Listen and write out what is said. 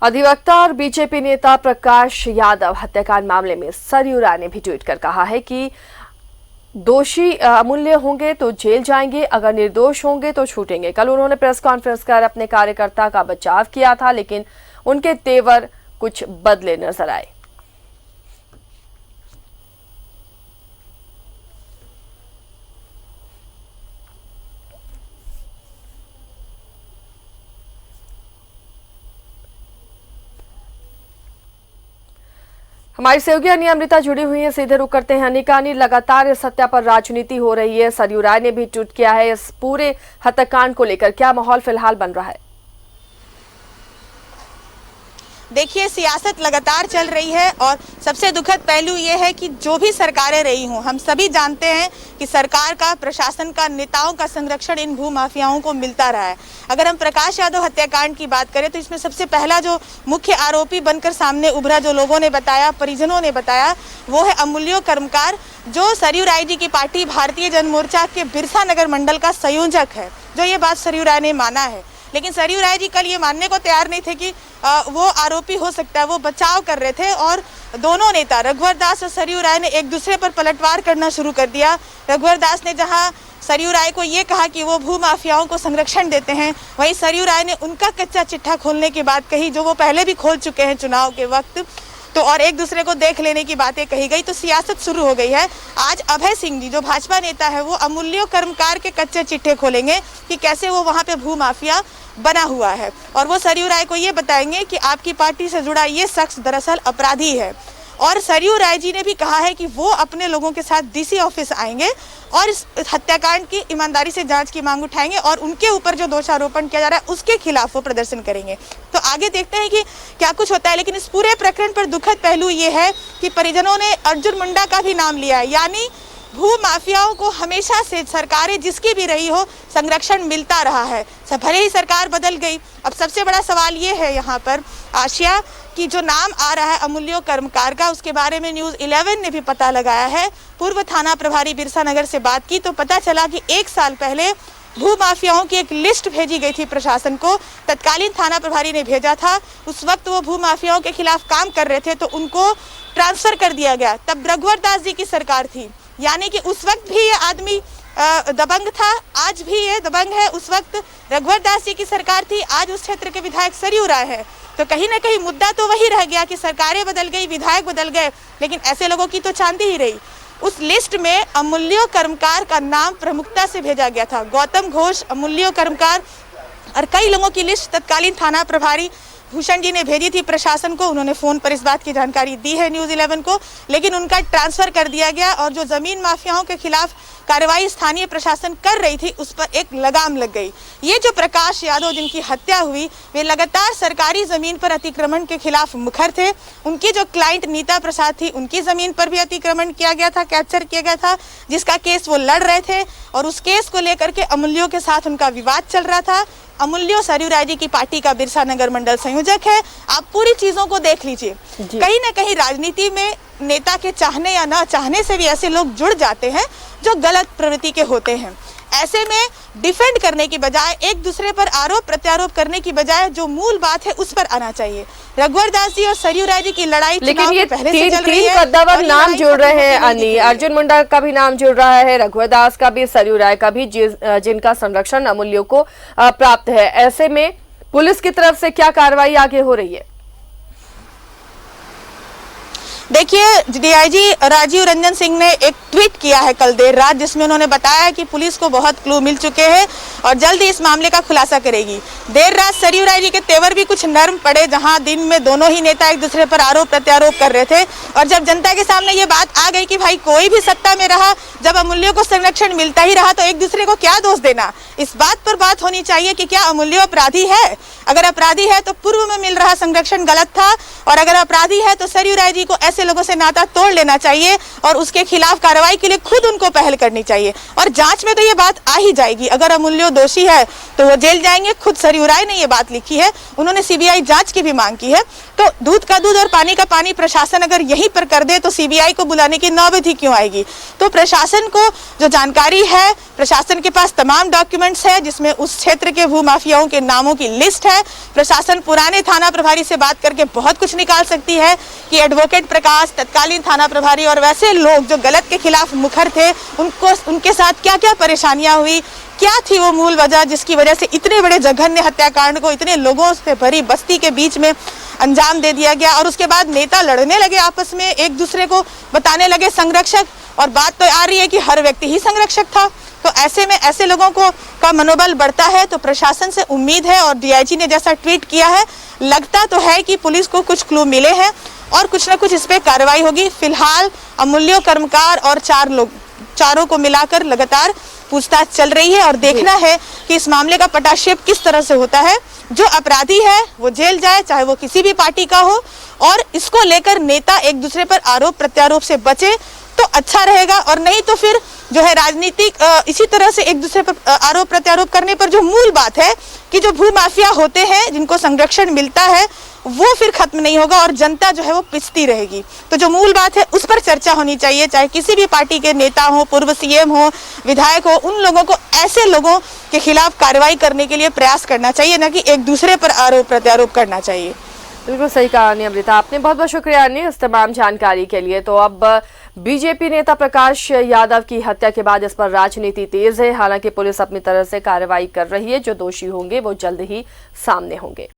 अधिवक्ता और बीजेपी नेता प्रकाश यादव हत्याकांड मामले में सरयू राय ने भी ट्वीट कर कहा है कि दोषी अमूल्य होंगे तो जेल जाएंगे, अगर निर्दोष होंगे तो छूटेंगे। कल उन्होंने प्रेस कॉन्फ्रेंस कर अपने कार्यकर्ता का बचाव किया था, लेकिन उनके तेवर कुछ बदले नजर आए। हमारी सहयोगी अनी अमृता जुड़ी हुई है, सीधे रुक करते हैं। अनिका, लगातार इस हत्या पर राजनीति हो रही है, सरयू राय ने भी ट्वीट किया है। इस पूरे हत्याकांड को लेकर क्या माहौल फिलहाल बन रहा है? देखिए, सियासत लगातार चल रही है और सबसे दुखद पहलू ये है कि जो भी सरकारें रही हों, हम सभी जानते हैं कि सरकार का, प्रशासन का, नेताओं का संरक्षण इन भू माफियाओं को मिलता रहा है। अगर हम प्रकाश यादव हत्याकांड की बात करें तो इसमें सबसे पहला जो मुख्य आरोपी बनकर सामने उभरा, जो लोगों ने बताया, परिजनों ने बताया, वो है अमूल्य कर्मकार, जो सरयू राय जी की पार्टी भारतीय जन मोर्चा के बिरसा नगर मंडल का संयोजक है। जो ये बात सरयू राय ने माना है, लेकिन सरयू राय जी कल ये मानने को तैयार नहीं थे कि वो आरोपी हो सकता है। वो बचाव कर रहे थे और दोनों नेता रघुवर दास और सरयू राय ने एक दूसरे पर पलटवार करना शुरू कर दिया। रघुवर दास ने जहां सरयू राय को ये कहा कि वो भू माफियाओं को संरक्षण देते हैं, वहीं सरयू राय ने उनका कच्चा चिट्ठा खोलने की बात कही, जो वो पहले भी खोल चुके हैं चुनाव के वक्त। तो और एक दूसरे को देख लेने की बातें कही गई, तो सियासत शुरू हो गई है। आज अभय सिंह जी, जो भाजपा नेता है, वो अमूल्य कर्मकार के कच्चे चिट्ठे खोलेंगे कि कैसे वो वहां पे भू माफिया बना हुआ है, और वो सरयू राय को ये बताएंगे कि आपकी पार्टी से जुड़ा ये शख्स दरअसल अपराधी है। और सरयू राय जी ने भी कहा है कि वो अपने लोगों के साथ डीसी ऑफिस आएंगे और इस हत्याकांड की ईमानदारी से जांच की मांग उठाएंगे और उनके ऊपर जो दोषारोपण किया जा रहा है उसके खिलाफ वो प्रदर्शन करेंगे। तो आगे देखते हैं कि क्या कुछ होता है। लेकिन इस पूरे प्रकरण पर दुखद पहलू ये है कि परिजनों ने अर्जुन मुंडा का भी नाम लिया है, यानी भू माफियाओं को हमेशा से सरकारें जिसकी भी रही हो संरक्षण मिलता रहा है। भले ही सरकार बदल गई, अब सबसे बड़ा सवाल ये है यहाँ पर आशिया कि जो नाम आ रहा है अमूल्य कर्मकार का, उसके बारे में न्यूज़ 11 ने भी पता लगाया है। पूर्व थाना प्रभारी बिरसा नगर से बात की तो पता चला कि 1 साल पहले भू माफियाओं की एक लिस्ट भेजी गई थी प्रशासन को, तत्कालीन थाना प्रभारी ने भेजा था। उस वक्त वो भू माफियाओं के खिलाफ काम कर रहे थे तो उनको ट्रांसफर कर दिया गया। तब रघुवर दास जी की सरकार थी, यानी कि उस वक्त भी ये आदमी दबंग था, आज भी ये दबंग है। उस वक्त रघुवर दास जी की सरकार थी, आज उस क्षेत्र के विधायक सरयू राय है। तो कहीं ना कहीं मुद्दा तो वही रह गया कि सरकारें बदल गई, विधायक बदल गए, लेकिन ऐसे लोगों की तो चांदी ही रही। उस लिस्ट में अमूल्य कर्मकार का नाम प्रमुखता से भेजा गया था। गौतम घोष, अमूल्य कर्मकार और कई लोगों की लिस्ट तत्कालीन थाना प्रभारी भूषण जी ने भेजी थी प्रशासन को। उन्होंने फोन पर इस बात की जानकारी दी है न्यूज़ 11 को, लेकिन उनका ट्रांसफर कर दिया गया और जो जमीन माफियाओं के खिलाफ कार्रवाई स्थानीय प्रशासन कर रही थी उस पर एक लगाम लग गई। ये जो प्रकाश यादव जिनकी हत्या हुई, वे लगातार सरकारी जमीन पर अतिक्रमण के खिलाफ मुखर थे। उनकी जो क्लाइंट नीता प्रसाद थी, उनकी जमीन पर भी अतिक्रमण किया गया था, कैप्चर किया गया था, जिसका केस वो लड़ रहे थे और उस केस को लेकर के अमूल्यों के साथ उनका विवाद चल रहा था। अमूल्य सरयू राय जी की पार्टी का बिरसा नगर मंडल संयोजक है। आप पूरी चीजों को देख लीजिए, कहीं ना कहीं राजनीति में नेता के चाहने या ना चाहने से भी ऐसे लोग जुड़ जाते हैं जो गलत प्रवृत्ति के होते हैं। ऐसे में डिफेंड करने की बजाय, एक दूसरे पर आरोप प्रत्यारोप करने की बजाय जो मूल बात है उस पर आना चाहिए। रघुवर दास जी और सरयू राय जी की लड़ाई लेकिन ये पहले से चल रही है। तीन कद्दावर नाम जुड़ रहे हैं अनी, अर्जुन मुंडा का भी नाम जुड़ रहा है, रघुवर दास का भी, सरयू राय का भी, जिनका संरक्षण अमूल्यों को प्राप्त है। ऐसे में पुलिस की तरफ से क्या कार्रवाई आगे हो रही है? देखिए, डीआईजी राजीव रंजन सिंह ने एक ट्वीट किया है कल देर रात, जिसमें उन्होंने बताया कि पुलिस को बहुत क्लू मिल चुके हैं और जल्द ही इस मामले का खुलासा करेगी। देर रात सरयू राय जी के तेवर भी कुछ नर्म पड़े, जहां दिन में दोनों ही नेता एक दूसरे पर आरोप प्रत्यारोप कर रहे थे और जब जनता के सामने ये बात आ गई कि भाई कोई भी सत्ता में रहा, जब अमूल्य को संरक्षण मिलता ही रहा तो एक दूसरे को क्या दोष देना। इस बात पर बात होनी चाहिए कि क्या अमूल्य अपराधी है। अगर अपराधी है तो पूर्व में मिल रहा संरक्षण गलत था, और अगर अपराधी है तो सरयू राय जी को ऐसे लोगों से नाता तोड़ लेना चाहिए और उसके खिलाफ कार्रवाई के लिए खुद उनको पहल करनी चाहिए। और जांच में तो ये बात आ ही जाएगी, अगर अमूल्य दोषी है तो वो जेल जाएंगे। खुद सरयू राय ने ये बात लिखी है, उन्होंने सीबीआई जांच की भी मांग की है। तो दूध का दूध और पानी का पानी प्रशासन अगर यहीं पर कर दे तो सीबीआई को बुलाने की नौबत ही क्यों आएगी। तो प्रशासन को जो जानकारी है, प्रशासन के पास तमाम डॉक्यूमेंट्स है जिसमें उस क्षेत्र के भूमाफियाओं के नामों की लिस्ट है। प्रशासन पुराने थाना प्रभारी से बात करके बहुत कुछ निकाल सकती है कि एडवोकेट प्रकाश, तत्कालीन थाना प्रभारी और वैसे लोग जो गलत के खिलाफ मुखर थे, उनके साथ क्या क्या परेशानियां हुई, क्या थी वो मूल वजह जिसकी वजह से इतने बड़े जघन्य हत्याकांड को इतने लोगों से भरी बस्ती के बीच में अंजाम दे दिया गया। और उसके बाद नेता लड़ने लगे आपस में, एक दूसरे को बताने लगे संरक्षक, और बात तो आ रही है कि हर व्यक्ति ही संरक्षक था। तो ऐसे में ऐसे लोगों को का मनोबल बढ़ता है। तो प्रशासन से उम्मीद है, और डीआईजी ने जैसा ट्वीट किया है, लगता तो है कि पुलिस को कुछ क्लू मिले हैं और कुछ न कुछ इस पे कार्रवाई होगी। फिलहाल अमूल्य, कर्मकार और चारों को मिलाकर लगातार पूछताछ चल रही है और देखना है कि इस मामले का पटाक्षेप किस तरह से होता है। जो अपराधी है वो जेल जाए, चाहे वो किसी भी पार्टी का हो, और इसको लेकर नेता एक दूसरे पर आरोप प्रत्यारोप से बचे तो अच्छा रहेगा। और नहीं तो फिर जो है राजनीतिक इसी तरह से एक दूसरे पर आरोप प्रत्यारोप करने पर जो मूल बात है कि जो भूमाफिया होते हैं जिनको संरक्षण मिलता है वो फिर खत्म नहीं होगा और जनता जो है वो पिसती रहेगी। तो जो मूल बात है उस पर चर्चा होनी चाहिए, चाहे किसी भी पार्टी के नेता हो, पूर्व सीएम हो, विधायक हो, उन लोगों को ऐसे लोगों के खिलाफ कार्रवाई करने के लिए प्रयास करना चाहिए, न कि एक दूसरे पर आरोप प्रत्यारोप करना चाहिए। बिल्कुल सही कहा अमृता, आपने बहुत बहुत शुक्रिया इस तमाम जानकारी के लिए। तो अब बीजेपी नेता प्रकाश यादव की हत्या के बाद इस पर राजनीति तेज है। हालांकि पुलिस अपनी तरफ से कार्रवाई कर रही है, जो दोषी होंगे वो जल्द ही सामने होंगे।